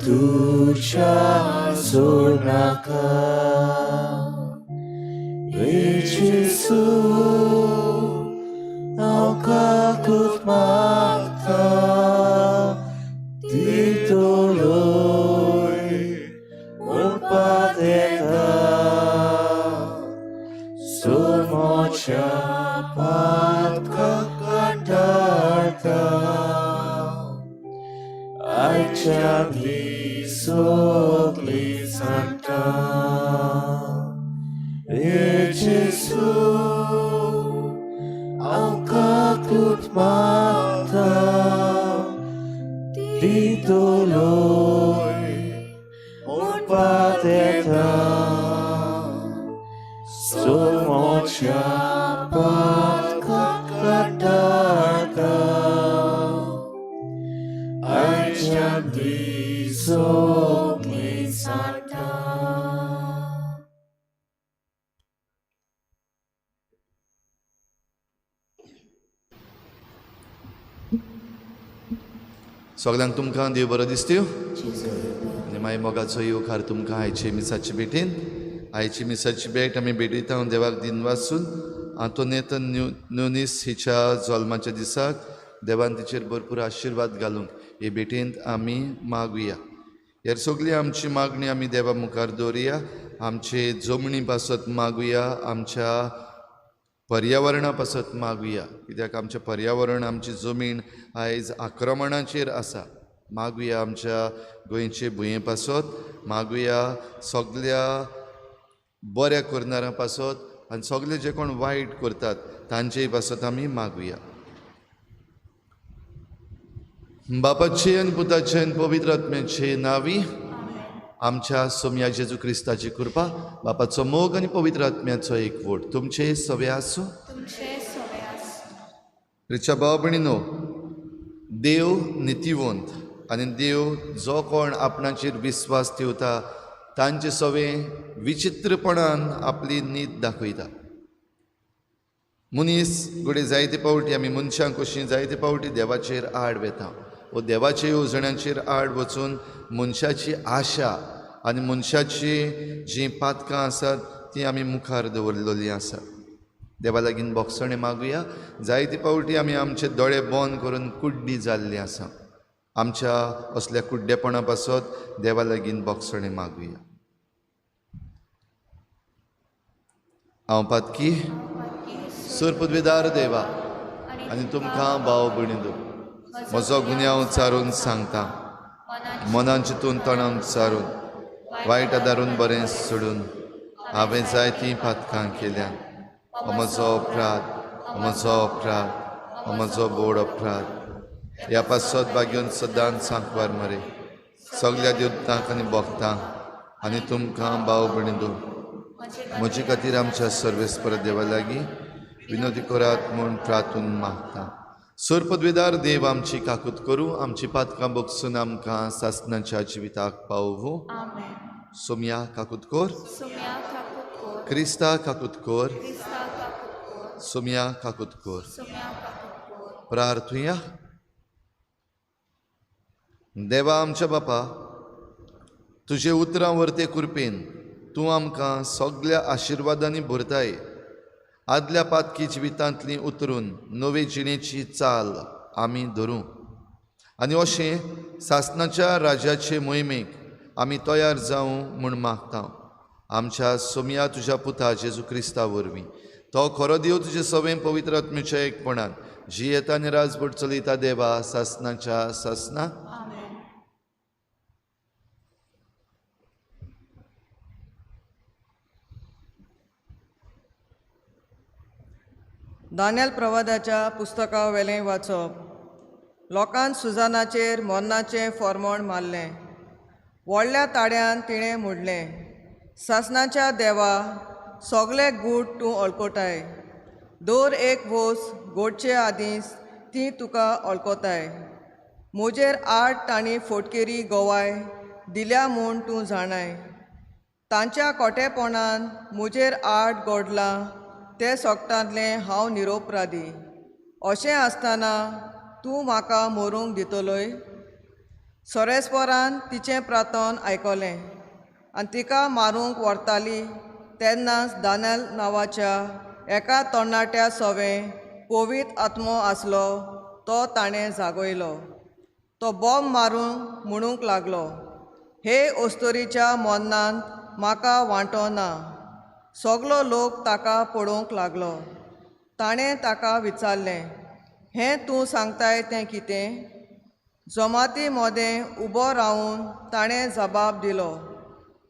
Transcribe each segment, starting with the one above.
तुझ्या सोनाका येशू हांव काकूट मागता दितलोय उरपात येता सोमोच्या पातकाक कंटाळता आयच्या सगळी सांगता येशू हांव काकूट मागता दितलोय उरपात येता सोमोच्या पातकाक कंटाळता आयच्या सगळी सांगता. सगळ्यांक तुमकां देव बरो दिसत्यो आनी मागीर मोगाचो येवकार तुमकां आयचे मिसाची भेटीन. आयची मिसाची भेट आमी भेटयता देवाक दिन वाचून आंतोनेतन न्यूनीस हिच्या जल्माच्या दिसाक देवान तिचेर भरपूर आशिर्वाद घालूंक हे भेटेंत आमी मागुया. ह्यार सगळी आमची मागणी आमी देवा मुखार दवरुया. आमचे जमणी पासत मागुया, आमच्या पर्यावरणा पासत मागुया, कित्याक आमचें पर्यावरण आमची जमीन आयज आक्रमणाचेर आसा. मागुया आमच्या गोंयचे भुंये पासत, मागुया सगळ्या बऱ्या करणाऱ्यां पासत आनी सगळे जे कोण वायट करतात तांचेय पासत आमी मागुया. बापाचे आनी पुताचे आनी पवित्र आत्म्याचे नांवी आमच्या सोम्या जेजू क्रिस्ताची कृपा, बापाचो मोग आनी पवित्र आत्म्याचो एकवट तुमचे सवे आसूं. रिच्या भाव भयणीनो, देव नितिवंत आनी देव जो कोण आपणाचेर विस्वास ठेवता तांचे सवे विचित्रपणान आपली नीत दाखयता. मनीस घडये जायते पावटी आमी मनशांक कशीं जायते पावटी देवाचेर आड वेता वो देवाच्या येवजण्यांचेर आड वचून मनशाची आशा आनी मनशाची जीं पातकां आसात तीं आमी मुखार दवरलेलीं आसा. देवा लागीं बोगसणे मागुया. जायते पावटी आमी आमचे दोळे बंद करून कुड्डी जाल्लीं आसा. आमच्या असल्या कुड्डेपणा पासत देवा लागीं बोगसणे मागुया. हांव पातकी सुरपदवेदार देवा आनी तुमकां भाव भयणीनो, म्हजो गुन्यांव चारून सांगता, मनान चिंतून तणान चारून वायट आदारून बरें सोडून हांवें जायतीं पातकां केल्यान. हो म्हजो अपराध, हो म्हजो अपराध, हो म्हजो बोड अपराध. ह्या पासत बागेवन सदांच सांकवार मरे सगळ्या देवतांक आनी भक्तांक आनी तुमकां भाव भयणीनो, म्हजे खातीर आमच्या सर्वेस्पर देवा लागीं विनोदी करात म्हूण प्रार्थून मागता. सुरपदवेदार देव आमची काकूत करूं, आमची पातकां बोगसून आमकां सासणाच्या जिविताक पावूं. सोम्या काकूत कोर, क्रिस्ता काकूत कोर, सोम्या काकूत कोर. प्रार्थुया. देवा आमच्या बापा, तुजे उतरां वर्ते कृपेन तूं आमकां सगळ्या आशिर्वादांनी भरताय. आदल्या पातकी जिवितांतलीं उतरून नवे जिणेची चाल आमी धरूं आनी अशें सासणाच्या राजाचे मोहिमेक आमी तयार जावं म्हूण मागता. आमच्या सोम्या तुज्या पुता जेजू क्रिस्ता वरवीं तो खरो देव तुजे सवें पवित्र आत्म्याच्या एकपणान जी येता आनी राजभर चलयता देवा सासणाच्या सासना. दानियल प्रवादाच्या पुस्तका वेलें वाचप. लोकांन सुजानाचेर मोन्नाचें फोर्मोण मारलें. व्हडल्या ताड्यान तिणें म्हणलें, सासणाच्या देवा सगळे गूढ तूं अळकोताय. दर एक वोस गोडचे आदींच ती तुका अळकोताय. म्हजेर 8 तांणी फोटकेरी गोवाय दिल्या म्हूण तूं जाणाय. तांच्या खोटेपणान म्हजेर 8 गोडलां ते सोगटांतलें हांव निरोपरादी. अशें आसतना तूं म्हाका मरूंक दितलोय. सोरेस्पोरान तिचें प्रार्थन आयकलें आनी तिका मारूंक व्हरताली तेन्नाच दानियल नांवाच्या एका तरणाट्या सोवें पवित्र आत्मो आसलो तो ताणें जागयलो. तो बॉम्ब मारूंक म्हणूंक लागलो, हे ओस्तोरीच्या मोन्नांत म्हाका वांटो ना. सगलो लोक ताका पळोवंक लागलो. ताणें ताका विचारलें, हें तूं सांगताय तें कितें? जमाती मोदें उबो रावन ताणें जबाब दिलो,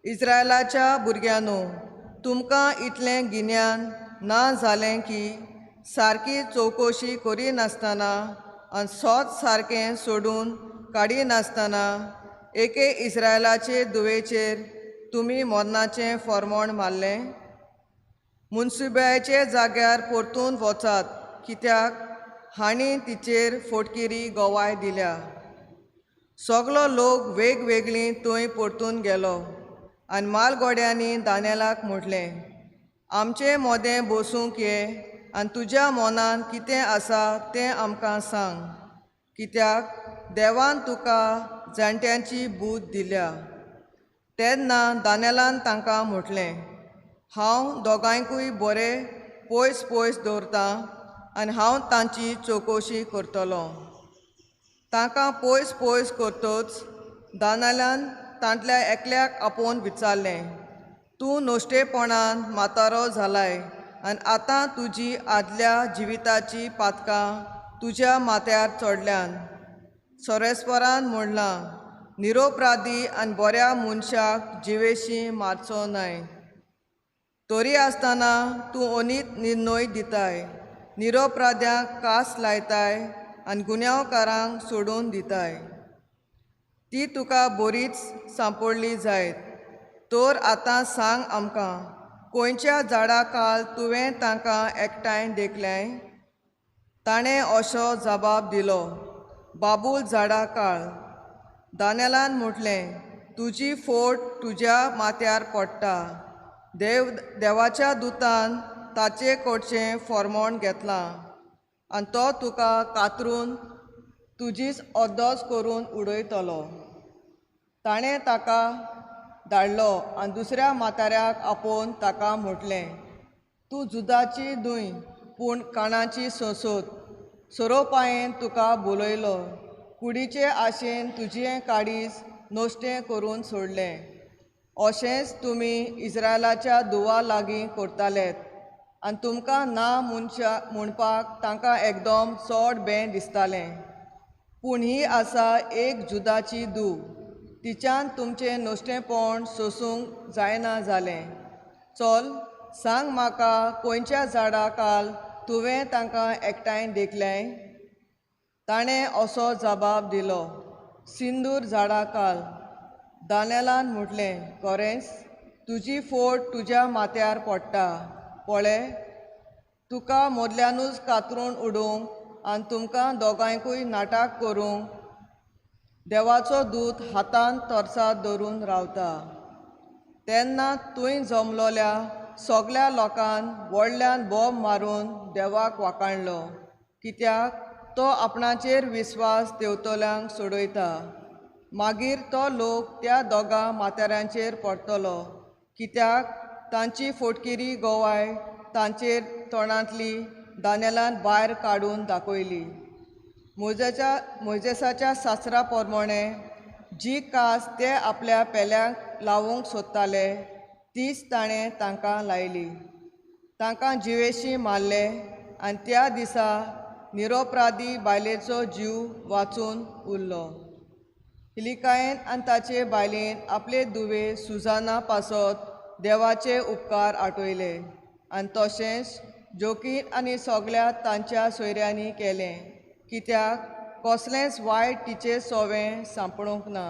इस्रायलाच्या भुरग्यांनो, तुमकां इतलें गिन्यान ना जालें की सारकी चवकशी करिनासतना आनी सोत सारकें सोडून काडिनासतना एके इस्रायलाचे दुवेचेर तुमी मरणाचें फर्मोण मारलें? मुन्सिपाचे जाग्यार परतून वचात, कित्याक हांणी तिचेर फोटकिरी गोवाय दिल्या. सगलो लोक वेगवेगळी थंय परतून गेलो आनी मालगोड्यांनी दानियेलाक म्हटलें, आमचें मोदें बसूंक ये आनी तुज्या मनांत कितें आसा तें आमकां सांग, कित्याक देवान तुका जाणट्यांची बूद दिल्या. तेन्ना दानियेलान तांकां म्हटलें, हांव दोगांयकूय बरें पयस पयस दवरतां आनी हांव तांची चवकशी करतलों. तांकां पयस पयस करतच दानियेलान तांतल्या एकल्याक आपोवन विचारलें, तूं नोश्टेपणान म्हातारो जालाय आनी आतां तुजी आदल्या जिविताची पातकां तुज्या माथ्यार चडल्यान. सोरेस्पोरान म्हणलां, निरोपराधी आनी बऱ्या मनशाक जिवेशी मारचो न्हय. तरी आसतना तूं अनीत निर्णय दिताय, निरोपराध्यांक कास लायताय आनी गुन्यांवकारांक सोडून दिताय. ती तुका बरीच सांपडली जायत. तर आतां सांग आमकां, खंयच्या झाडा काल तुवें तांकां एकठांय देखलें? ताणें असो जबाब दिलो, बाबूल झाडा काळ. दानियेलान म्हटलें, तुजी फोट तुज्या माथ्यार पडटा. देवाच्या दुतान ताचे कडचें फर्मोण घेतलां आनी तो तुका कातरून तुजीच अद्दोस करून उडयतलो. ताणें ताका धाडलो आनी दुसऱ्या म्हाताऱ्याक आपोवन ताका म्हटलें, तूं जुदाची न्हय पूण काणाची सोंसोत. सोरोपायेन तुका बोलयलो, कुडीचे आशेन तुजें काडीस नोश्टें करून सोडलें. अशेंच तुमी इस्रायलाच्या दुवा लागीं करतालेत आनी तुमकां ना म्हणपाक तांकां एकदम चड बें दिसतालें. पूण ही आसा एक जुदाची दूव, तिच्यान तुमचें नोश्टेपण सोसूंक जायना जालें. चल, सांग म्हाका, खंयच्या झाडा काल तुवें तांकां एकठांय देखलें? ताणें असो जबाब दिलो, सिंदूर झाडा काल. दानियेलान म्हटलें, खरेंच तुजी फोट तुज्या माथ्यार पडटा. पळय, तुका मोदल्यानूच कातरून उडोवंक आनी तुमकां दोगांयकूय नाटक करूंक देवाचो दूत हातान तोर्सात धरून रावता. तेन्ना थंय जमलोल्या सगल्या लोकान व्हडल्यान बॉम्ब मारून देवाक वाखाणलो, कित्याक तो आपणाचेर विस्वास देंवतल्यांक सोडयता. मागीर तो लोक त्या दोगां म्हाताऱ्यांचेर पडटलो, कित्याक तांची फोटकिरी गोवाय तांचेर तोंडांतली दानियेलान भायर काडून दाखयली. मोइसेसाच्या शास्त्रा प्रमाणें जी कास ते आपल्या पेल्यांक लावूंक सोदताले तीच ताणें तांकां लायली. तांकां जिवेशी मारले आनी त्या दिसा निरोपराधी बायलेचो जीव वाचून उरलो. हिलिकायेन आनी ताचे बायलेन आपले दुवे सुजाना पासत देवाचे उपकार आठवयले आनी तशेंच जोकीन आनी सगल्या तांच्या सोयऱ्यांनी केलें, कित्याक कसलेंच वायट तिचे सोवें सांपडूंक ना.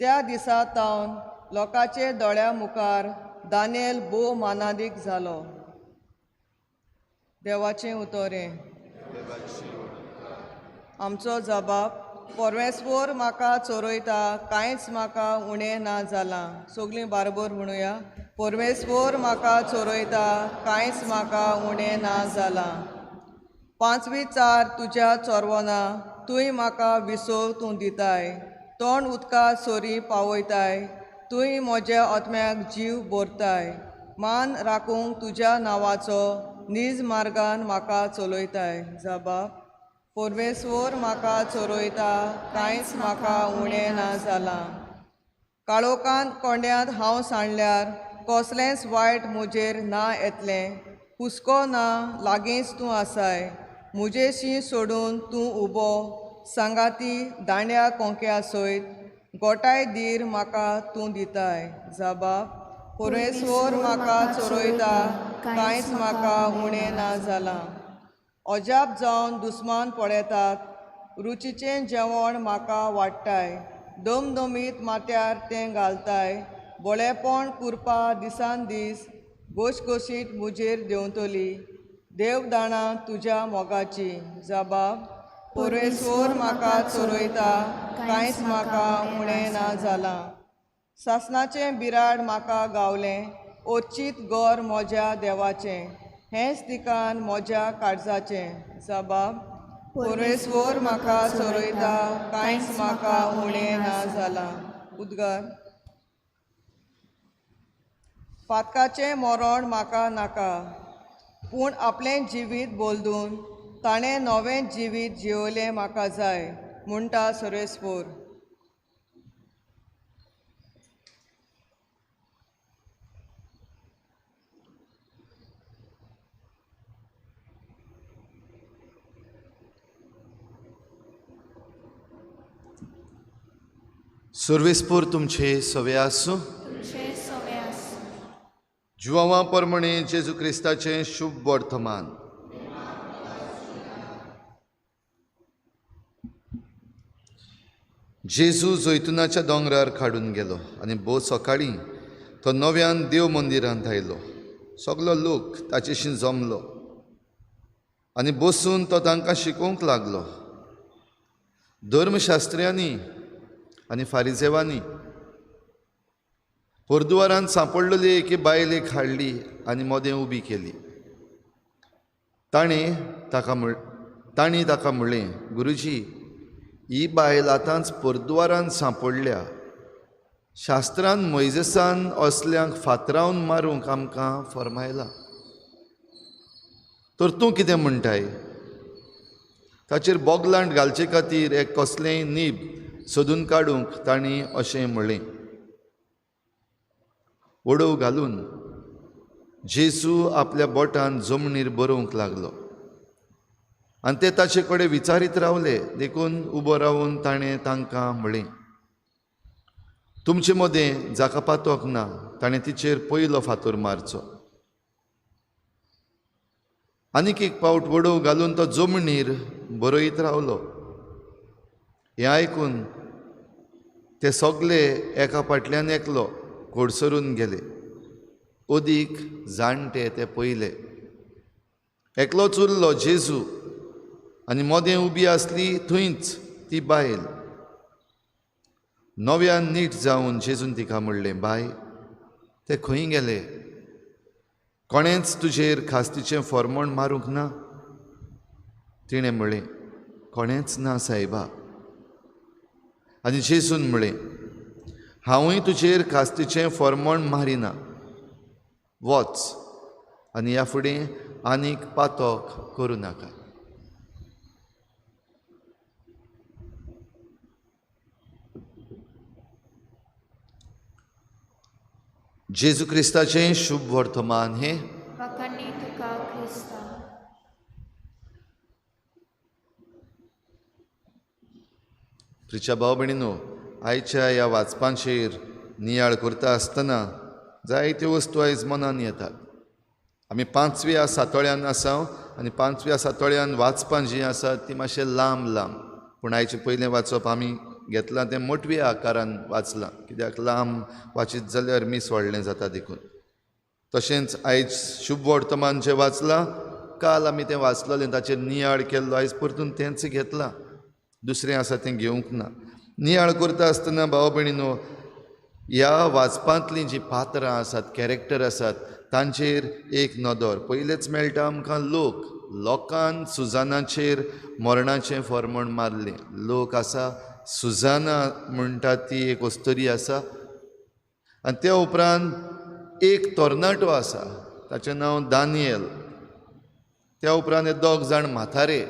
त्या दिसा तावन लोकांचे दोळ्या मुखार दानियेल भोव मानादीक जालो. देवाचें उतोरें. आमचो जबाब, परमेस्वर म्हाका चोरयता, कांयच म्हाका उणें ना जालां. सगलीं बारबर म्हणुया, परमेस्वर म्हाका चोरयता, कांयच म्हाका उणें ना जालां. पांचवी चार तुज्या चोरवना, तुंय म्हाका विसव तूं दिताय. तोंड उदका सोरी पावयताय, तुय म्हज्या आत्म्याक जीव भरताय. मान राखूंक तुज्या नांवाचो नीज मार्गान म्हाका चलयताय. जबाब. परमेश्वर म्हाका चोरयता, कांयच म्हाका उणें ना जालां. काळोखांत कोंड्यांत हांव सांडल्यार कसलेंच वायट म्हजेर ना येतलें. हुस्को ना, लागींच तूं आसाय. म्हजेशी सोडून तूं उबो, सांगाती दांड्या कोंक्या सयत, गोठाय धीर म्हाका तूं दिताय. जबाब. परमेश्वर म्हाका चोरयता, कांयच म्हाका उणें ना जालां. अजाप जावन दुस्मान पळयतात, रुचीचें जेवण म्हाका वाडटाय. दमदमीत माथ्यार तें घालताय, बोळेपण कुरपा दिसान दीस, घोशघोशीत म्हजेर देंवतली. देव जाणा तुज्या मोगाची. जबाब. परमेश्वर म्हाका चोरयता, कांयच म्हाका उणें ना जालां. सासणाचें बिराड म्हाका गावलें, ओच्चीत गोर म्हज्या देवाचें. हेंच ठिकाण म्हज्या काळजाचें. जबाब. परमेश्वर म्हाका चोरयता, कांयच म्हाका उणें ना जालां. उद्गार. फातकाचें मरण म्हाका नाका, पूण आपलें जिवीत बोलदून ताणें नवें जिवीत जियोलें म्हाका जाय, म्हणटा सुरेस्पोर. सर्वेस्पोर तुमचे सवे आसूं. जुवांवा परमणे जेजू क्रिस्ताचें शुभ वर्तमान. जेजू जैतुनाच्या दोंगरार काडून गेलो आनी भोव सकाळीं तो नव्यान देव मंदिरांत आयलो. सगलो लोक ताचेशी जमलो आनी बसून तो तांकां शिकोवंक लागलो. धर्मशास्त्र्यांनी आनी फारिजेवांनी परदुवारांत सांपडलेली एके बायलेक हाडली आनी मोदें उबी केली. ताणी ताका म्हणलें, गुरुजी, ही बायल आतांच परदुवारांत सांपडल्या. शास्त्रांत मोइजेसान असल्यांक फातरावन मारूंक आमकां फरमायलां, तर तूं कितें म्हणटाय? ताचेर बोगलांट घालचे खातीर एक कसलेंय नीब सोदून काडूंक तांणी अशें म्हणलें. ओडव घालून जेजू आपल्या बोटान जमनीर बरोवंक लागलो आनी ते ताचे कडेन विचारीत रावले. देखून उबो रावन ताणें तांकां म्हणलें, तुमचे मदें जाका पातोक ना ताणें तिचेर पयलो फातर मारचो. आनीक एक पावट वडव घालून तो जमनीर बरयत रावलो. हें आयकून ते सगळे एका फाटल्यान एकलो घोडसरून गेले. ओदीक जाणटे ते पयले. एकलोच उरलो जेजू आनी मोदें उबी आसली थंयच ती बायल. नव्यान नीट जावन जेजून तिका म्हणलें, बाय, ते खंय गेले? कोणेंच तुजेर खास्तीचें फर्मोण मारूंक ना? तिणें म्हणलें, कोणेंच ना सायबा. आनी जेजून म्हणलें, हांवूय तुजेर खास्तीचें फर्मोण मारिना. वच आनी ह्या फुडें आनीक पातोक करूं नाका. जेजू क्रिस्ताचें शुभ वर्तमान हें. प्रिच्या भाव भयणीनो, आयच्या ह्या वाचपांचेर नियाळ करता आसतना जायत्यो वस्तू आयज मनान येतात. आमी 5व्या सातोळ्यान आसा आनी 5व्या सातोळ्यान वाचपां जीं आसात तीं मातशें लांब लांब, पूण आयचें पयलें वाचप आमी घेतलां तें मोटव्या आकारान वाचलां, कित्याक लांब वाचीत जाल्यार मीस व्हडलें जाता देखून. तशेंच आयज शुभ वर्तमान जें वाचलां, काल आमी तें वाचलेलें, ताचेर नियाळ केल्लो, आयज परतून तेंच घेतलां, दुसरें आसा तें घेवंक ना. नियाळ करता आसतना भाव भयणीनो, ह्या वाचपांतलीं जीं पात्रां आसात, कॅरेक्टर आसात, तांचेर एक नदर. पयलेच मेळटा आमकां लोकान सुजानाचेर मरणाचें फर्मोण मारलें. लोक आसा सुजाना म्हणटा ती एक वस्तोरी आसा आनी त्या उपरांत एक तोरणाटो आसा ताचें नांव दानियल. त्या उपरांत हे 2 जाण म्हातारे.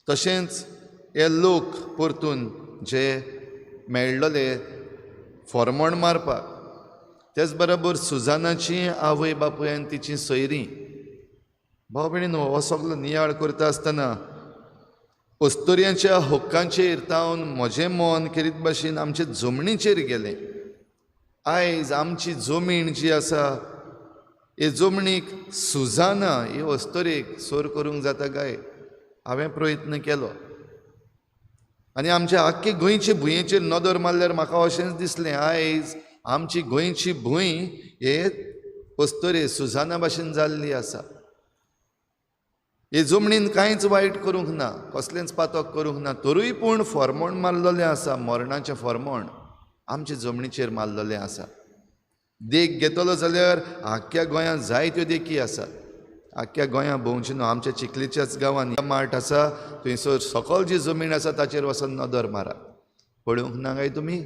तशेंच हे लोक परतून जे मेळ्ळले फॉर्मोण मारपाक. तेच बरोबर सुजानाची आवय बापूय आनी तिची सोयरीं. भाव भयणीनो, हो सगळो नियाळ करता आसतना अस्तोरयांच्या हक्कांचेर तावन म्हजें मन करीत भाशेन आमचे जमनीचेर गेलें. आयज आमची जमीन जी आसा हे जमनीक सुजाना ही अस्तोरेक सोर करूंक जाता काय हांवें प्रयत्न केलो. आनी आमच्या आख्खे गोंयचे भुंयेचेर नदर मारल्यार म्हाका अशेंच दिसलें आयज आमची गोंयची भूंय हे अस्तोरे सुजाना भाशेन जाल्ली आसा. हे जमनीन कांयच वायट करूंक ना, कसलेंच पातक करूंक ना, तरूय पूण फॉर्मोण मारलेलें आसा. मरणाचें फॉर्मोण आमचे जमनीचेर मारलेलें आसा. देख घेतलो जाल्यार आख्ख्या गोंयांत जायत्यो देखी आसात. आख्ख्या गोंया भोंवची न्हू, आमच्या चिखलीच्याच गांवांत मार्ट आसा, थंयसर सकल जी जमीन आसा ताचेर वचून नदर मारात. पळोवंक ना काय तुमी?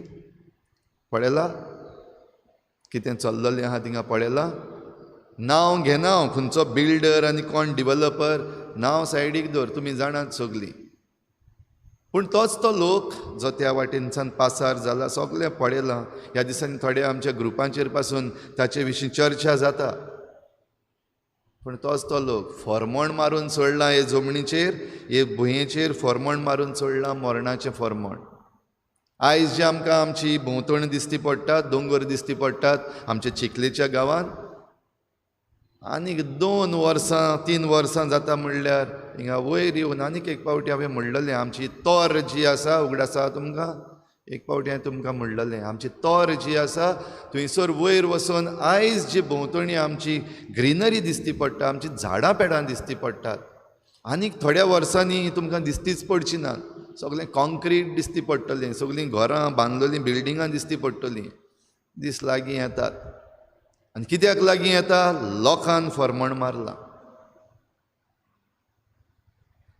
पळयलां कितें चल्ललें आहा थिंगा? पळयलां? नांव घेना खंयचो बिल्डर आनी कोण डिवेलपर, नांव सायडीक दवर, तुमी जाणात सगलीं. पूण तोच तो लोक जो त्या वाटेनच्यान पासार जाला सगळें पळयलां. ह्या दिसांनी थोडे आमच्या ग्रुपांचेर पासून ताचे विशीं चर्चा जाता. पूण तोच तो लोक फॉर्मोण मारून सोडलां हे जमनीचेर, हे भुंयेचेर फॉर्मोण मारून सोडलां, मरणाचें फॉर्मोण. आयज जे आमकां आमची भोंवतण दिश्टी पडटात, दोंगर दिश्टी पडटात आमच्या चिखलेच्या गांवांत, आनीक 2 वर्सां 3 वर्सां जाता म्हणल्यार हिंगा वयर येवन आनीक एक पावटी हांवें म्हणलेलें आमची तोर जी आसा, उगडासा तुमकां एक पावटी हांवें तुमकां म्हणलेलें आमची तोर जी आसा थंयसर वयर वचून आयज जी भोंवतणी आमची ग्रिनरी दिश्टी पडटा, आमची झाडां पेडां दिश्टी पडटात, आनीक थोड्या वर्सांनी तुमकां दिश्टीच पडची ना. सगळें कॉन्क्रीट दिश्टी पडटलें, सगळीं घरां बांदलेलीं बिल्डिंगां दिश्टी पडटलीं. दीस लागीं येतात. आनी कित्याक लागीं येता? लोकांन फॉर्मोण मारलां.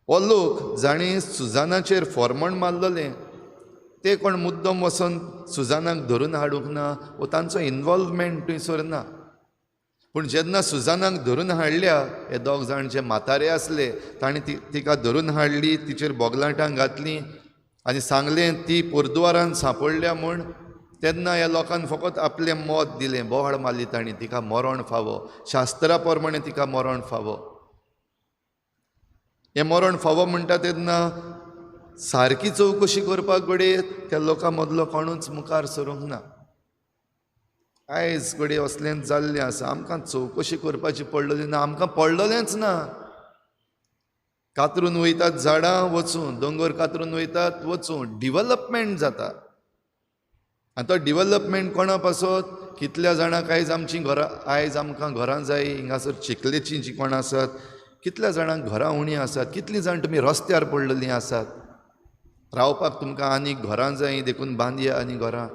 हो लोक जाणी सुजानाचेर फॉर्मोण मारलेलें ते कोण मुद्दम वचून सुजानाक धरून हाडूंक ना, वो तांचो इनवॉल्वमेंट थंयसर ना. पूण जेन्ना सुजानाक धरून हाडल्या, हे 2 जाण जे म्हातारे आसले तांणी तिका धरून हाडली, तिचेर बोगलांटां घातलीं आनी सांगलें ती पोरद्वारांत सांपडल्या म्हूण. तेन्ना ह्या लोकांन फकत आपलें मत दिलें, बोवाळ मारली तांणी, तिका मरण फावो, शास्त्रा प्रमाणे तिका मरण फावो. हें मरण फावो म्हणटा तेन्ना सारकी चवकशी करपाक घडये त्या लोकां मदलो कोणूच मुखार सरूंक ना. आयज घडये असलेंच जाल्लें आसा. आमकां चवकशी करपाची पडलेली ना, आमकां पडलेलेंच ना. कातरून वयतात झाडां वचून, दोंगर कातरून वयतात वचून, डिवेलपमेंट जाता. आनी तो डिवेलपमेंट कोणा पासत? कितल्या जाणांक आयज आमचीं घरां, आयज आमकां घरां जाय हिंगासर चिखलेचीं जीं कोण आसात, कितल्या जाणांक घरां उणीं आसात, कितलीं जाण तुमी रस्त्यार पडलेलीं आसात. रावपाक तुमकां आनीक घरां जाय, देखून बांदया आनी घरां.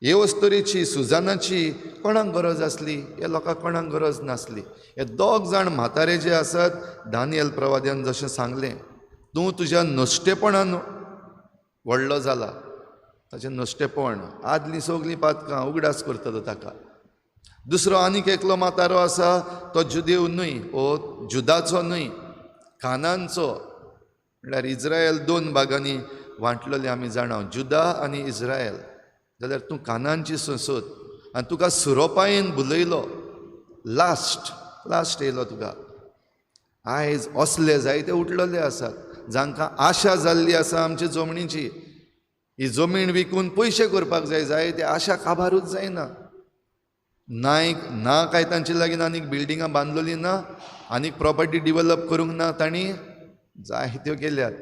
हे वस्तोरेची सुजानाची कोणाक गरज आसली? हे लोकांक कोणाक गरज नासली. हे 2 जाण म्हातारे जे आसात, दानियल प्रवाद्यान जशें सांगलें, तूं तुज्या नश्टेपणान व्हडलो जाला. ताचें नश्टेपण, आदलीं सगलीं पातकां उगडास करतलो ताका. दुसरो आनीक एकलो म्हातारो आसा, तो जुदेव न्हय, हो जुदाचो न्हय, कानानचो. म्हळ्यार इज्रायल 2 भागांनी वांटलेले आमी जाणा, जुदा आनी इज्रायल. जाल्यार तूं कानानची सोद आनी तुका सुरोपायेन बुलयलो, लास्ट येयलो तुका. आयज असले जायते उठलेले आसात जांकां आशा जाल्ली आसा आमचे जमनीची. ही जमीन विकून पयशे करपाक जाय ते आशा काबारूच जायना. ना काय तांचे लागीं आनीक बिल्डिंगां बांदलेलीं ना, आनीक प्रॉपर्टी डिवेलप करूंक ना. तांणी जायत्यो केल्यात.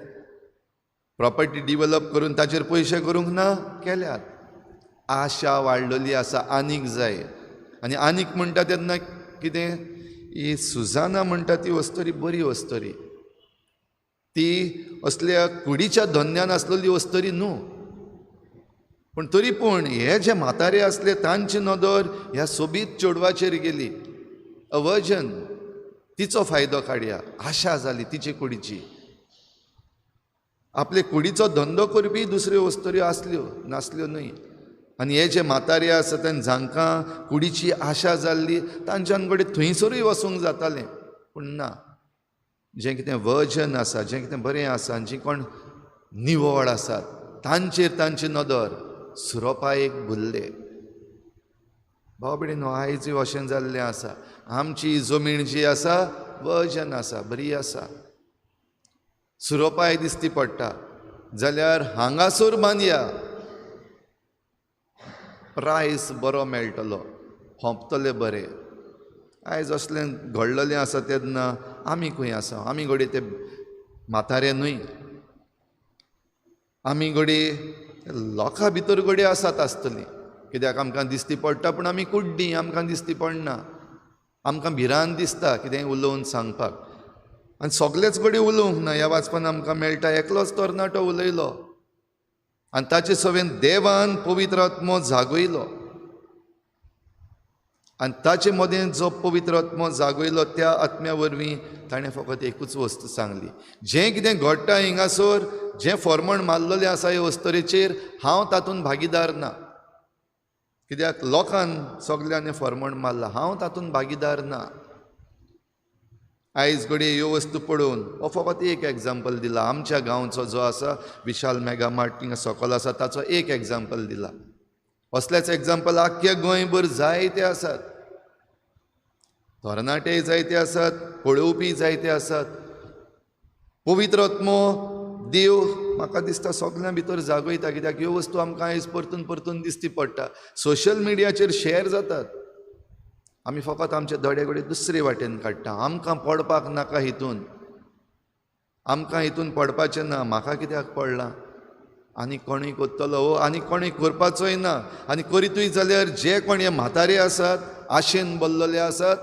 प्रॉपर्टी डिवेलप करून ताचेर पयशे करूंक ना, केल्यात. आशा वाडलेली आसा, आनीक जाय. आनी आनीक म्हणटा तेन्ना कितें? ही सुजाना म्हणटा ती वस्तोरी बरी वस्तोरी. ती असल्या कुडीच्या धन्यान आसलेली वस्तोरी न्हू. पूण तरी पूण हे जे म्हातारे आसले तांची नदर ह्या सोबीत चेडवाचेर गेली. अवर्जन, तिचो फायदो काडया. आशा जाली तिचे कुडीची. आपले कुडीचो धंदो करपी दुसऱ्यो वस्तुऱ्यो आसल्यो नासल्यो न्हय. आनी हे जे म्हातारे आसा तें जांकां कुडीची आशा जाल्ली तांच्यान घडये थंयसरूय वचूंक जातालें. पूण ना, जें कितें वर्जन आसा, जें कितें बरें आसा, जीं कोण निवळ आसात तांचेर तांची नदर सुरोपायेक भुल्ले. भाव भयणीनो, आयजूय अशें जाल्लें आसा. आमची जमीन जी आसा वर्जन आसा, बरी आसा, सुरोपाय दिसती पडटा जाल्यार हांगासर बांदया, प्रायस बरो मेळटलो, होंपतले बरें. आयज असलें घडलेलें आसा तेन्ना आमी खंय आसा? आमी घडये ते म्हातारे न्हय, आमी घडये लोकां भितर घडये आसात आसतलीं. कित्याक आमकां दिसती पडटा, पूण आमी कुड्डीं, आमकां दिसती पडना. आमकां भिरांत दिसता कितेंय उलोवन सांगपाक, आनी सगळेच घडये उलोवंक ना. ह्या वाचपान आमकां मेळटा एकलोच तरणाटो उलयलो आनी ताचे सवेन देवान पवित्र आत्मो जागयलो. आनी ताचे मदें जो पवित्र आत्मो जागयलो त्या आत्म्या वरवीं ताणें फकत एकूच वस्त सांगली, जें कितें घडटा हिंगासर, जें फॉर्मण मारलेलें आसा हे वस्तरेचेर, हांव तातूंत भागीदार ना. कित्याक लोकांन सगल्यांनी फॉर्मण मारला, हांव तातूंत भागीदार ना. आयज घडये ह्यो वस्तू पळोवन हो फकत एक एग्जाम्पल दिला. आमच्या गांवचो जो आसा विशाल मेगा मार्ट थिंगा सकयल आसा ताचो एक एग्जाम्पल दिला. असलेच एग्जाम्पल आख्खे गोंयभर जायते आसात. तरणाटेय जायते आसात, पळोवपी जायते आसात. पवित्र आत्मो देव म्हाका दिसता सगळ्यां भितर जागयता. कित्याक ह्यो वस्तू आमकां आयज परतून परतून दिसती पडटा, सोशल मिडियाचेर शेअर जातात. आमी फकत आमचे दोळे घडये दुसरे वाटेन काडटा. आमकां पडपाक नाका हितून, आमकां हितून पडपाचें ना. म्हाका कित्याक पडलां? आनी कोणूय कोत्तलो आनी कोणूय करपाचोय ना. आनी करीतूय जाल्यार जे कोण हे म्हातारे आसात, आशेन भरलेले आसात,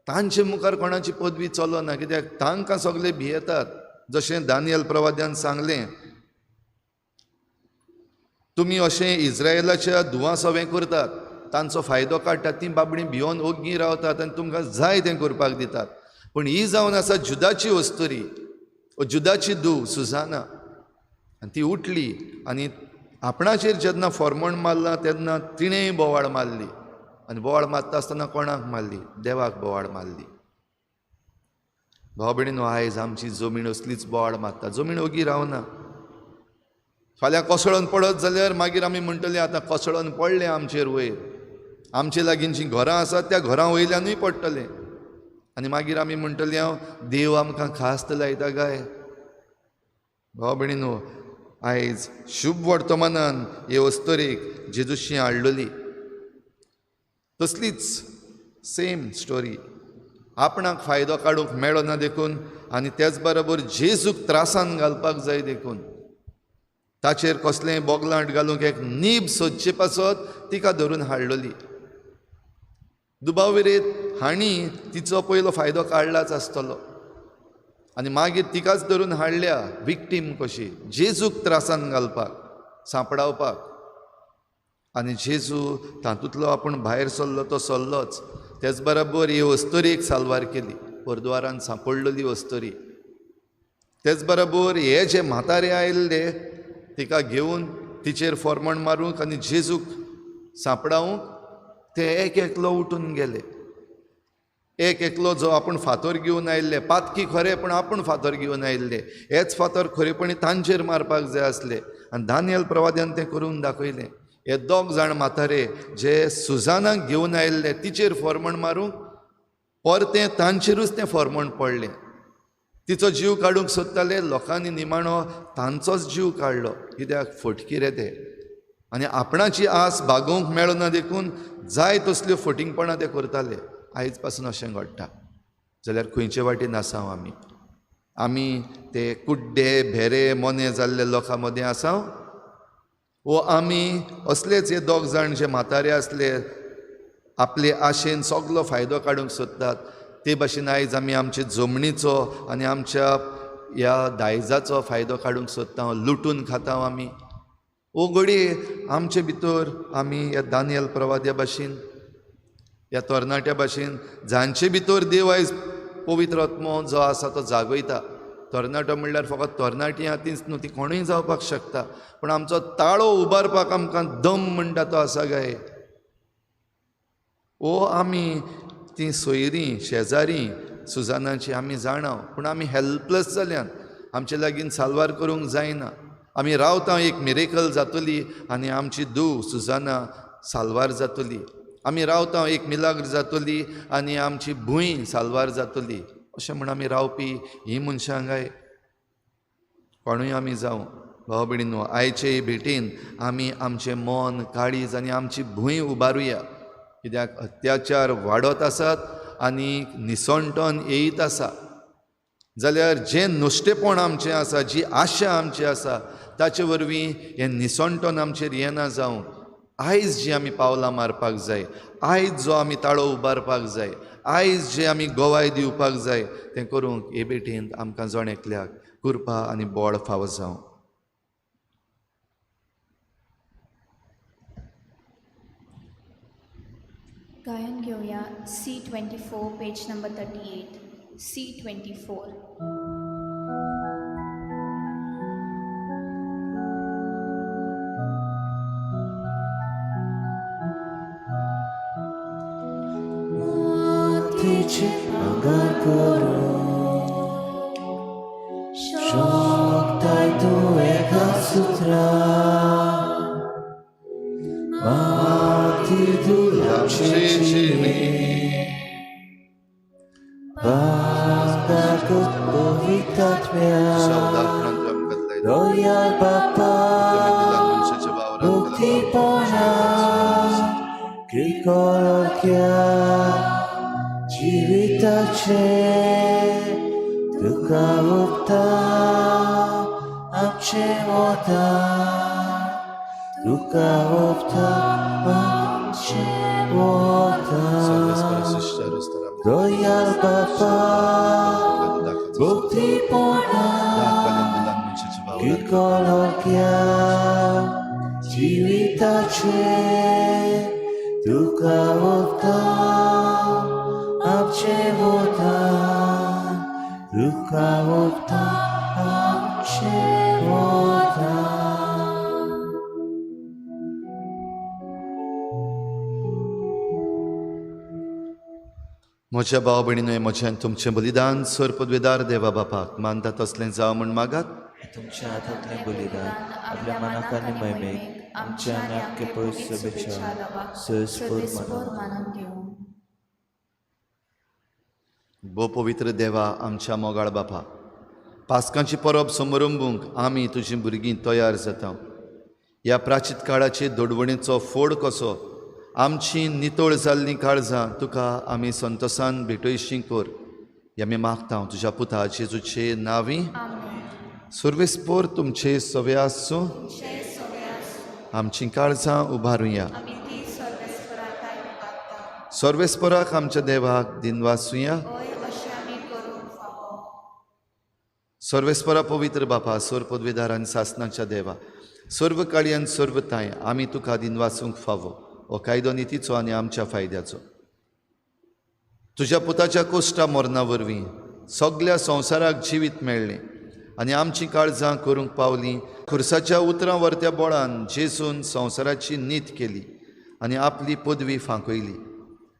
तांचे मुखार कोणाची पदवी चलना. कित्याक तांकां सगळे भियेतात. जशें दानियल प्रवाद्यान सांगलें, तुमी अशें इस्रायेलाच्या दुवांसवें करतात, तांचो फायदो काडटात, तीं बाबडीं भियोन ओग्गी रावतात आनी तुमकां जाय तें करपाक दितात. पूण ही जावन आसा जुदाची वस्तुरी, जुदाची धूव सुजाना. आनी ती उठली आनी आपणाचेर जेन्ना फॉर्मण मारलां तेन्ना तिणेंय बोवाळ मारली. आनी बोवाळ मारता आसतना कोणाक मारली? देवाक बोवाळ मारली. भाव भयणीनो, आयज आमची जमीन असलीच बोवाळ मारता. जमीन ओगी रावना. फाल्यां कोसळोन पडत जाल्यार मागीर आमी म्हणटलीं आतां कोसळोन पडलें आमचेर वयर. आमचे लागीं जीं घरां आसात त्या घरां वयल्यानूय पडटलें. आनी मागीर आमी म्हणटलीं हांव देव आमकां खास्त लायता काय? भाव भयणीनो, आयज शुभ वर्तमानान हे वस्तरेक जेजूशी हाडलेली. तसलीच सेम स्टोरी आपणाक फायदो काडूंक मेळो ना देखून, आनी तेच बरोबर जेजूक त्रासान घालपाक जाय देखून, ताचेर कसलेंय बोगलांट घालूंक एक नीब सोदचे पासत तिका धरून हाडलेली. दुबाविरेत हांणी तिचो पयलो फायदो काडलाच आसतलो आनी मागीर तिकाच धरून हाडल्या विक्टीम कशी, जेजूक त्रासान घालपाक, सांपडावपाक. आनी जेजू तातूंतलो आपूण भायर सरलो तो सरलोच. तेच बरोबर ही वस्तोरीक सालवार केली, परद्वारान सांपडलेली वस्तोरी. तेच बरोबर हे जे म्हातारे आयिल्ले तिका घेवन तिचेर फॉर्मण मारूंक आनी जेजूक सांपडावंक ते एक एकलो उठून गेले. एक एकलो जो आपूण फातर घेवन आयिल्ले, पातकी खरें पूण आपूण फातर घेवन आयिल्ले, हेच फातर खरेपणी तांचेर मारपाक जाय आसले. आनी दानियल प्रवाद्यान तें करून दाखयलें. हे दोग जाण म्हातारे जे सुजानाक घेवन आयिल्ले तिचेर फॉर्मण मारूंक, परतें तांचेरूच तें फॉर्मण पडलें. तिचो जीव काडूंक सोदताले, लोकांनी निमाणो तांचोच जीव काडलो. कित्याक फटकी रे ते. आनी आपणाची आस भागोवंक मेळना देखून जाय तसल्यो फटिंगपणां ते करताले. आयज पासून अशें घडटा जाल्यार खंयचे वाटेन आसाव आमी? आमी ते कुड्डे भेरे मोने जाल्ले लोकां मदें आसाव, वो आमी असलेच हे दोग जाण जे म्हातारे आसले, आपले आशेन सगलो फायदो काडूंक सोदतात, ते भाशेन आयज आमी आमचे जमनीचो आनी आमच्या ह्या दायजाचो फायदो काडूंक सोदता, लुटून खाता आमी? ओ घडये आमचे भितर आमी ह्या दानियल प्रवाद्या भाशेन, ह्या तरणाट्या भाशेन, जांचे भितर देव आयज पवित्र आत्मो जो आसा तो जागयता, तरणाटो म्हणल्यार फकत तरणाटी हातींच न्हू, ती कोणूय जावपाक शकता, पूण आमचो ताळो उबारपाक आमकां दम म्हणटा तो आसा काय? ओ आमी ती सोयरीं शेजारी सुजानाची आमी जाणाव, पूण आमी हेल्पलेस जाल्यात, आमचे लागीं साल्वार करूंक जायना. आमी रावता एक मिरेकल जातली आनी आमची धूव सुजाना साल्वार जातली. आमी रावता एक मिलाग्र जातली आनी आमची भूंय साल्वार जातली. अशें म्हण आमी रावपी हीं मनशां काय? कोणूय आमी जावं भाव भयणीनो, आयचे भेटीन आमी आमचें मन काळीज आनी आमची भूंय उबारुया. कित्याक अत्याचार वाडत आसात आनी निसणटोन येयत आसा. जाल्यार जें नुस्तेंपण आमचें आसा, जी आशा आमची आसा, ताचे वरवीं हें निसणटोन आमचेर येना जावं. आयज जी आमी पावलां मारपाक जाय, आयज जो आमी ताळो उबारपाक जाय, आयज जे आमी गोवाय दिवपाक जाय, तें करूंक हे भेटेन आमकां जण एकल्याक कृपा आनी बळ फावो जावं. गायन घेऊया C24 पेज नंबर 38. C24. तिचे आगार करूं शोकताय तूं एका सुत्रा माती दुलांचेची बागार पवित्रात्म्या दोयाल बापा मुक्तीपणा किकोलक्या जिविताचे तुका उपता आमचे वता तुका उपता आमचे वता दोयाल बापा मुक्तीपणा किकोलक्या जिविताचे तुका उपता आमचे वता तुका उपता आमचे वता. म्हज्या भाव भयणीनो, म्हजें तुमचें बलिदान सर पदवेदार देवा बापाक मानता तसलें जावं म्हण मागात. तुमच्या हातांतलें बलिदान आपल्या मनाक आनी मैमेक आमच्या आनी आख्खे पवित्र सभेच्या सस्फूर्त मानून घेऊ. भोव पवित्र देवा आमच्या मोगाळ बापा, पास्कांची परब समारंभूंक आमी तुजीं भुरगीं तयार जाता. ह्या प्राचीत काळाचे दडवणेचो फोड कसो आमची नितळ जाल्लीं काळजां तुका आमी संतोशान भेटयशीं कर. हें आमी मागता तुज्या पुता जेजूचे नांवी. सर्वेस्पोर तुमचे सवे आसूं, आमचीं काळजां उबारुया. सर्वेस्पराक आमच्या देवाक दिनवासुया. सर्वेस्परा पवित्र बापा, सर पदवेदार आनी सासणाच्या देवा, सर्व काळी आनी सर्व ताय आमी तुका दिनवासूंक फावो हो कायदो नितीचो आनी आमच्या फायद्याचो. तुज्या पुताच्या कोश्टा मरणा वरवीं सगळ्या संवसाराक जिवीत मेळ्ळें आनी आमचीं काळजां करूंक पावलीं. खुर्साच्या उतरां वरत्या बोळान जेजून संवसाराची नीत केली आनी आपली पदवी फांकयली.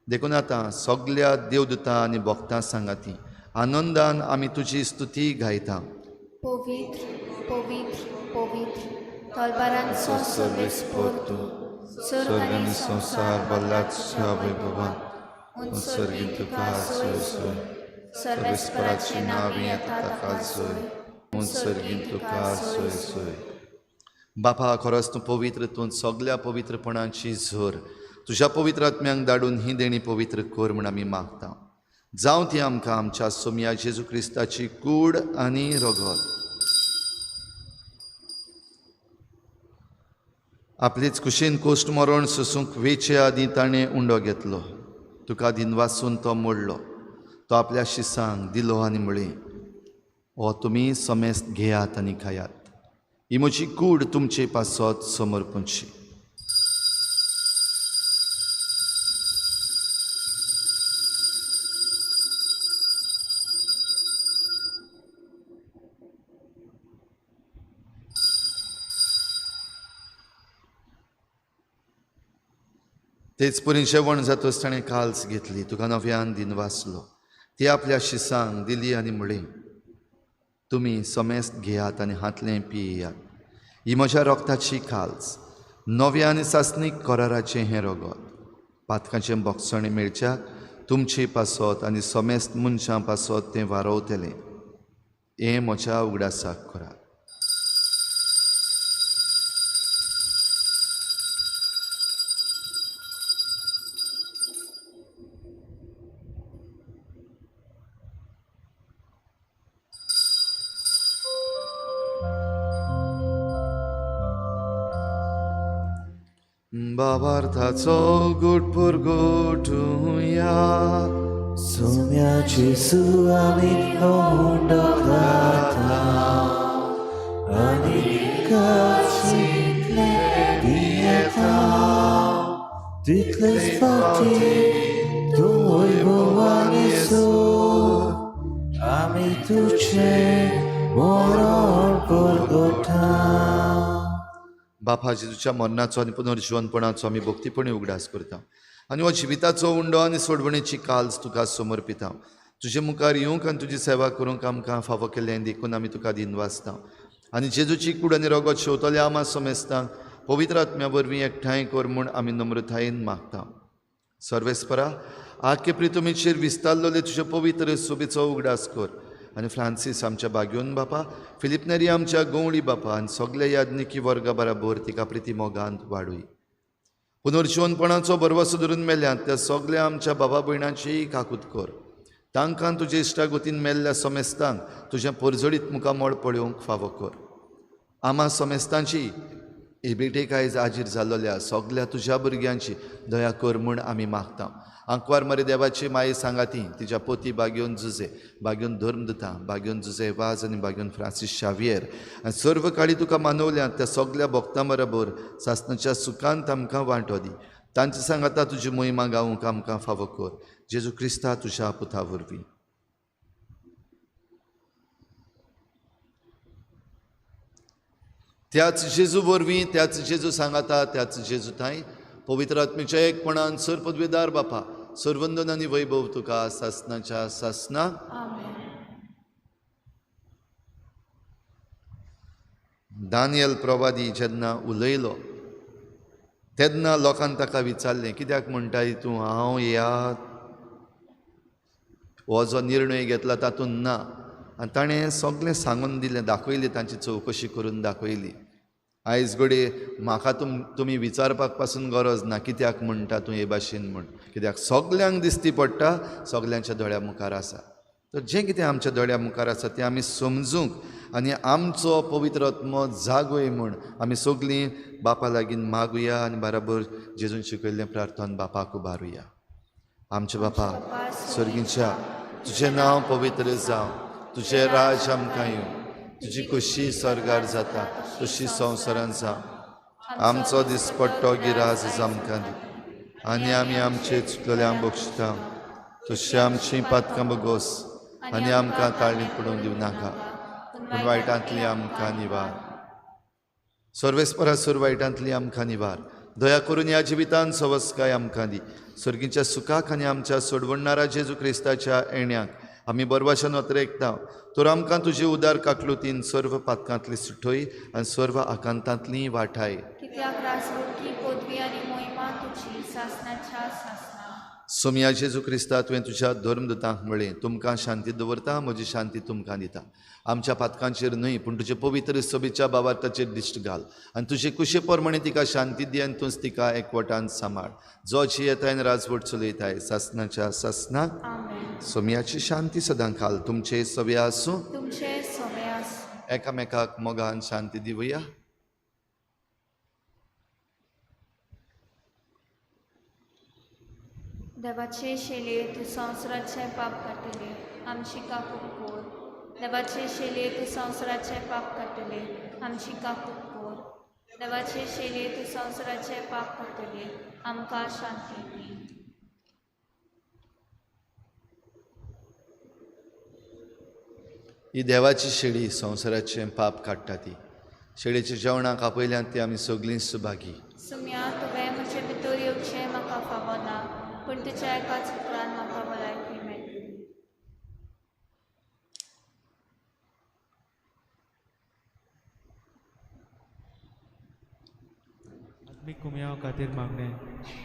देखून आतां सगळ्या देवदूतां आनी भक्तां सांगाती आनंदान आमी तुजी स्तुती गायता. पवित्र पवित्र पवित्र तलवारांचो सर्वेस्पोर तूं, स्वर्ग आनी संवसार बल्लाच्या वैभवान उत्सर्गीत तुका सोय सोय. सर्वेस्पराचे नांवी येता ताका सोय, उत्सर्गीत तुका सोय सोय. बापा, खरोच तूं पवित्र, तूं सगळ्या पवित्रपणाची झर तुज्या पवित्र आत्म्यांक धाडून ही देणी पवित्र कर म्हूण आमी मागता. जावं ती आमकां आमच्या सोम्या जेजू क्रिस्ताची कूड आनी रगत. आपलीच कुशीन कोश्ट मरण सोसूंक वेचे आदीं ताणें उंडो घेतलो. तुका दिनवासून तो मोडलो. तो आपल्या शिसांक दिलो आनी म्हळें, हो तुमी समेस्त घेयात आनी खायात. ही म्हजी कूड तुमचे पासत समर्पूंची. तेच परीन जेवण जातच ताणें काल्स घेतली, तुका नव्यान दिन वाचलो. ती आपल्या शिसांक दिली आनी म्हळें, तुमी समेस्त घेयात आनी हातलें पियेयात. ही म्हज्या रोगताची काल्स, नव्या आनी सासणीक कराराचें हें रगत. पातकाचें बोगसणें मेळच्याक तुमची पासत आनी समेस्त मनशां पासत तें वारवतलें. हें म्हज्या उगडासाक करात. बाबार्थाचो गुटपूर गोठुया. सोम्या जेसू आमी नोंदक राता आनी काचितले पियेता. तितलेच फावटी तूं वैभवान येसू, आमी तुजें मरण परगटा. बापा जेजूच्या मरणाचो आनी पुनर्जीवनपणाचो आमी भक्तीपणी उगडास करता आनी हो जिविताचो उंडो आनी सोडवणेची काल्स तुका समर्पिता. तुजे मुखार येवंक आनी तुजी सेवा करूंक आमकां फावो केल्लें देखून आमी तुका दिन वाचता. आनी जेजूची कूड आनी रगत शेवतल्या आमा समेस्तांक पवित्र आत्म्या वरवीं एकठांय कर म्हूण आमी नम्रतायेन मागता. सर्वेस्परा, आख्खे प्रितुमेचेर विस्तारलोले तुजे पवित्र सोबेचो उगडास कर. आनी फ्रांसीस आमच्या बागयोन बापा, फिलिप नेरी आमच्या गवळी बापा आनी सगळे याज्ञिकी वर्गा बराबर तिका प्रिती मोगांत वाडूय. पुनर्जीवनपणाचो बरवसो धरून मेल्यांत त्या सगळ्या आमच्या बाबा भयणांची काकूत कर. तांकां तुजे इश्टागतीन मेल्ल्या समेस्तांक तुजें परजडीत मुखामळ पळोवंक फावो कर. आमा समेस्तांची ही भेटेक आयज हाजीर जाल्लोल्या सगळ्या तुज्या भुरग्यांची दया कर म्हूण आमी मागता. आंकवार मरे देवाची माये सांगाती तिच्या पोती बागयोन जुजे, बागयोन धर्मदता, बागयोन जुजे वाज आनी बागयोन फ्रांसीस शावियर आनी सर्व काळी तुका मानवल्यात त्या सगळ्या भक्तां बरोबर सासणाच्या सुखांत आमकां वांटो दी. तांचे सांगाता तुजी मोहिमा गावूंक आमकां फावो कर. जेजू क्रिस्ता तुज्या पुता वरवीं. त्याच जेजू वरवीं, त्याच जेजू सांगाता, त्याच जेजू थंय पवित्र आत्मेच्या एकपणान सर पदवेदार बापा, सर्वंदन आनी वैभव तुका सासणाच्या सासना. दानियल प्रवादी जेन्ना उलयलो तेन्ना लोकांनी ताका विचारलें, कित्याक म्हणटाय तूं हांव येयात? हो जो निर्णय घेतला तातूंत ना. आनी ताणें सगळें सांगून दिलें, दाखयली, तांची चवकशी करून दाखयली. आयज घडये म्हाका तुमी विचारपाक पासून गरज ना कित्याक म्हणटा तूं हे भाशेन म्हण, कित्याक सगल्यांक दिसती पडटा, सगल्यांच्या दोळ्या मुखार आसा. तर जें कितें आमच्या दोळ्या मुखार आसा तें आमी समजूंक आनी आमचो पवित्र आत्मो जागोय म्हूण आमी सगळीं बापा लागीं मागुया आनी बराबर जेजून शिकयल्लें प्रार्थना बापाक उबारुया. आमचे बापा सर्गीच्या, तुजें नांव पवित्र जावं, तुजें राज आमकां येवं, तुजी खुशी सरगार जाता तशी संवसारांत जावं. आमचो दिसपट्टो गिराज आमकां दी आनी आमी आमचे चुकलेल्यांक बक्षिता, तशी आमचीं पातकां बगोस आनी आमकां ताळणीत पडूंक दिवं नाका, पूण वायटांतली आमकां निवार. सर्वेस्परा सर वायटांतली आमकां निवार. दया करून ह्या जिवितांत सवस्काय आमकां दी. सर्गीच्या सुखाक आनी आमच्या सोडवणारा जेजू क्रिस्ताच्या येण्याक आमी बरवाशान वतरेकता. तर आमकां तुजे उदार काकलुतीन सर्व पातकांतली सुटोय आनी सर्व आकांतांतली वाटाय. कित्याक राजवटी पदवी आनी मोहिमा तुजी सासणाच्या सासना. सोम्या जेजू क्रिस्ता तुवें तुज्या धर्मदूतांक म्हळें, तुमकां शांती दवरता, म्हजी शांती तुमकां दिता. आमच्या पातकांचेर न्हय पूण तुजे पवित्र सभेच्या बाबार्थाचेर दिश्ट घाल आनी तुजे कुशे प्रमाणे तिका शांती दी आनी तूंच तिका एकवटान सांबाळ. जो जी येताय राजवट चलयताय सासणाच्या सासनाक. सोम्याची शांती सदां घाल. तुमचे सवे आसूं, तुमचे सोबे आसूं. एकामेकाक मोगान शांती दिवया. देवाचे शेले तूं संवसाराचे पाप काडटले, आमची काकूट कोर. देवाचे शेले तूं संवसाराचे पाप काडटले, आमची काकूट कोर. देवाचे शेले तूं संवसाराचे पाप काडटले, आमकां शांती दी. ही देवाची शेळी संवसाराचें पाप काडटा ती. शेळयेच्या जेवणाक आपयल्यांत ती आमी सगळीं सुभागी. सुम्या तुवें म्हजे भितर येवचें म्हाका पूण तुज्या एकाच उतरान म्हाका भलायकी मेळटली. आत्मीक कुमयाव खातीर मागणें.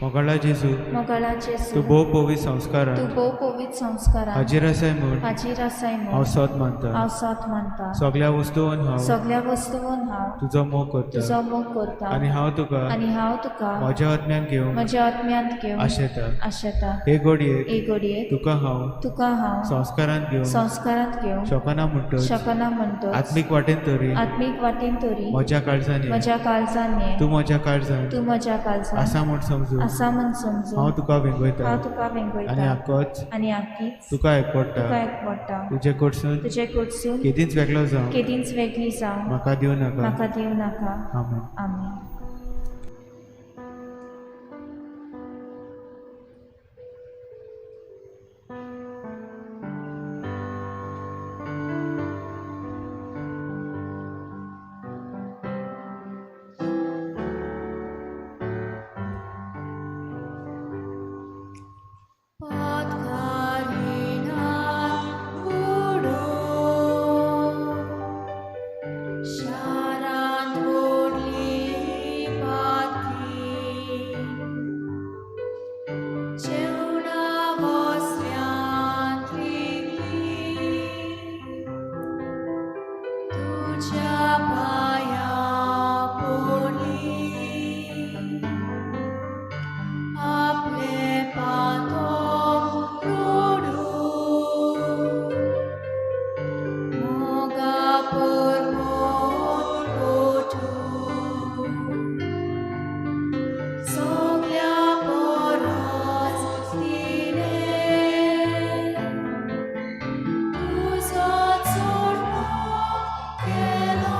मोगाळा जेजू, मोगाळा जेजू, तूं भोव पवित्र संस्कारान तूं भोव पवित्र संस्कारान हाजीर आसाय म्हूण हाजीर आसाय हांव म्हूण सोत मानता. हांव साथ मानता. सगळ्या वस्तूंन हांव सगळ्या वस्तूंन हांव तुजो मोग करता तुजो मोग करता आनी हांव तुका आनी हांव तुका म्हज्या आत्म्यान घेवंक म्हज्या आत्म्यांत घेवन आशेता. आशेता. हे घडयेक एक घडयेक तुका हांव तुका हांव संस्कारान घेवंक संस्कारांत घेवन शकना म्हणटच शकना म्हणटच आत्मीक वाटेन तरी आत्मीक वाटेन तरी म्हज्या काळजांनी म्हज्या काळजांनी तूं म्हज्या काळजांत तूं म्हज्या काळजांत आसा म्हूण समजून आसा म्हूण समजून हांव तुका वेंगयता हांव तुका आनी वेंगयता आक्कोच आनी आखीच तुका एकपडटा. तुका एकवटा. तुजे कडसून तुजे कडसून केदींच वेगळो जावं केदींच वेगळी जावं म्हाका दिवं नाका. म्हाका दिवं नाका. आमेन. आमेन. शारांत व्हडली पातकी, जेवणा बसल्यांत लेगली, तुज्या पांयां पडली, आपले पांतोम रोडून मोगा परमोन पोटून, सगळ्या परस तिणें तुजो चोड मोग केलो.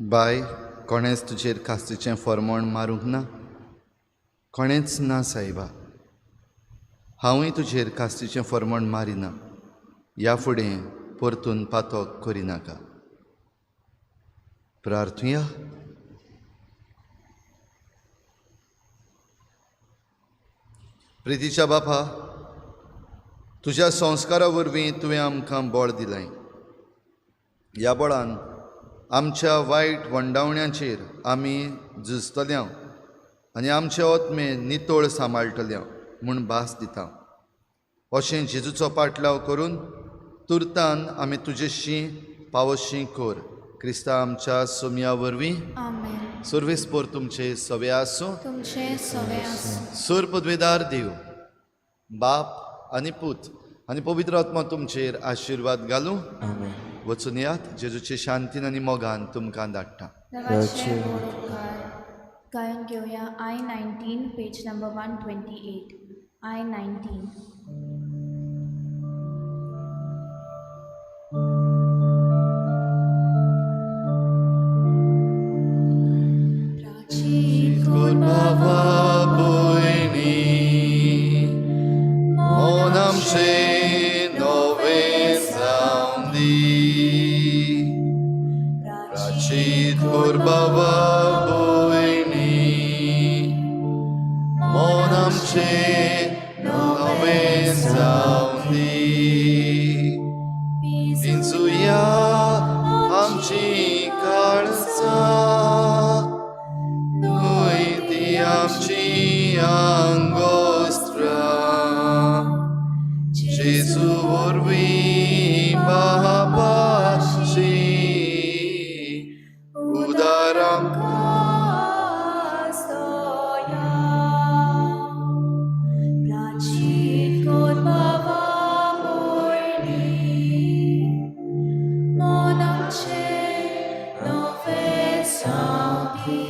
बाय, कोणेच तुजेर कास्तीचें फर्मोण मारूंक ना? कोणेच ना सायबा. हांवूय तुजेर कास्तीचें फर्मोण मारिना. ह्या फुडें परतून पातोक करिनाका. प्रार्थुया. प्रितीच्या बापा, तुज्या संस्कारा वरवीं तुवें आमकां बळ दिलें. ह्या बळान आमच्या वायट वंडावण्यांचेर आमी झुजतल्या आनी आमचे ओतमे नितोळ सांबाळटल्या म्हूण भास दिता. अशें जेजूचो पाटलाव करून तुर्तान आमी तुजेशी पावोशी कर. क्रिस्ता आमच्या सोमया वरवीं आमेन. सर्वेस्पोर तुमचे सवे आसूं. तुमचे सवे आसूं. सूर पदवेदार देव, बाप आनी पूत आनी पवित्र आत्मा तुमचेर आशिर्वाद घालूं. आमेन. वचून यात. जेजूचे शांतीन आनी मोगान तुमकां धाडटा. देवाचे गोड उपकार. गायन घेवया I-19 page number 128. I-19. Kurbawa bujni, onam się nowe soundy. Rachit kurbawa bujni, onam się nowe soundy. Pinsuya amchi kalsa. Amci angostra, Gesù vorvi babashi, udaram Kastoya, Rachit Kurbawa bujni, monam ce nove soundy.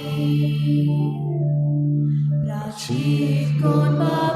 Rachit Kurbawa